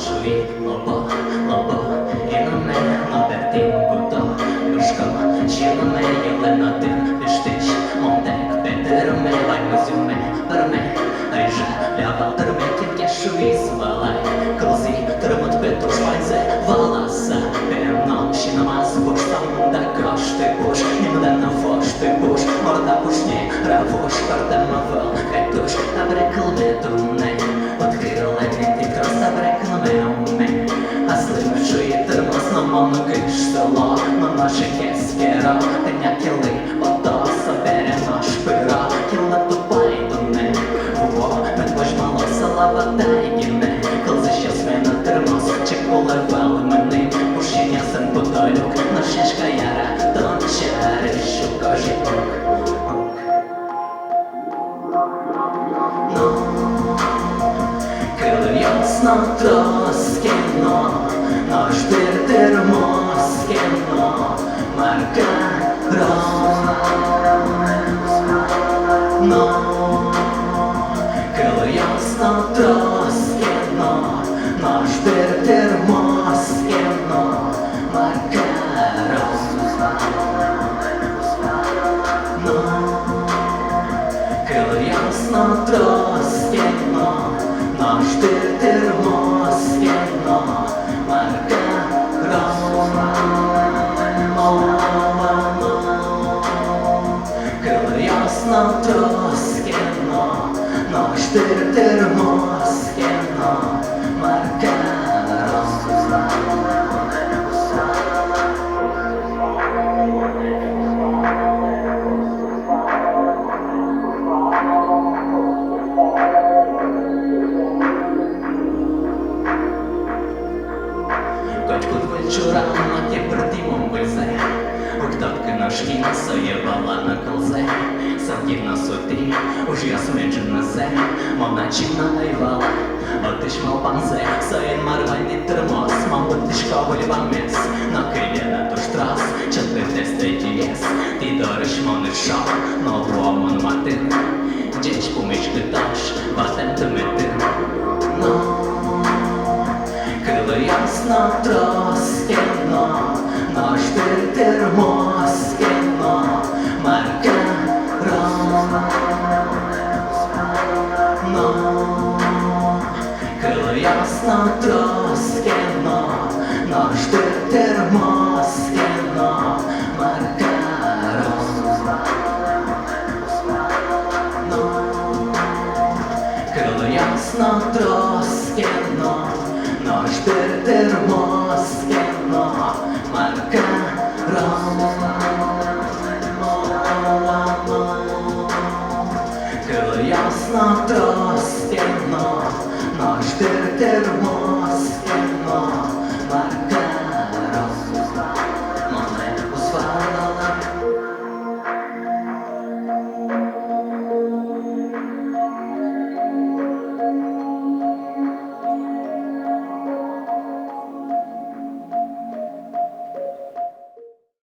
світ лобо, і на мене надертим кутом Юшком, чи на мене є на тим піштич Монтек, петерме, ваймузюме, перме Айже, лява, терме, тільки шуї звалай Колзі, термот, петуш, вайзе, валаса Пенно, ще намаз, буш, сам, да кош, ти буш Ніде на фош, ти буш, морда пушні Равош, картема, вел, кайтуш, абрекл, бетуне Открила він, і крос, абрекл, меуме Аслим, чує термос, на ману киш, село На наше кескеро, теня кіли, ото, собере наш пиро Кіла тупай, туне, во, мен бож мало, салава, тайгіне Колзи щас мене термос, чи коли вели мене Пушіння сен потолюк, на шешка яра, тончари, що кожі Ясно троскено, наш термоскено, макарон. Ясно троскено, наш термоскено, макарон. Ясно троскено, наш термоскено, макарон. Ясно троскено, наш термоскено, макарон. Вчора маті притимом везе Уктатки наш кін соєвала на колзе Садів на соті, уж я смеджена зе Мов начинна айвала, отиш мав панзе Соєн марвайний термос, мав бутишко вольвамес На килі на туш трас, чотир тестей єс Ти дориш мони шо, нову омон матин Дєч помички таш, ватем тимитин Ясно троскено, наш термоскено, макарон. Ясно троскено, наш термоскено, макарон. Ясно троскено, наш термоскено, макарон. Ясно троскено, наш термоскено, макарон.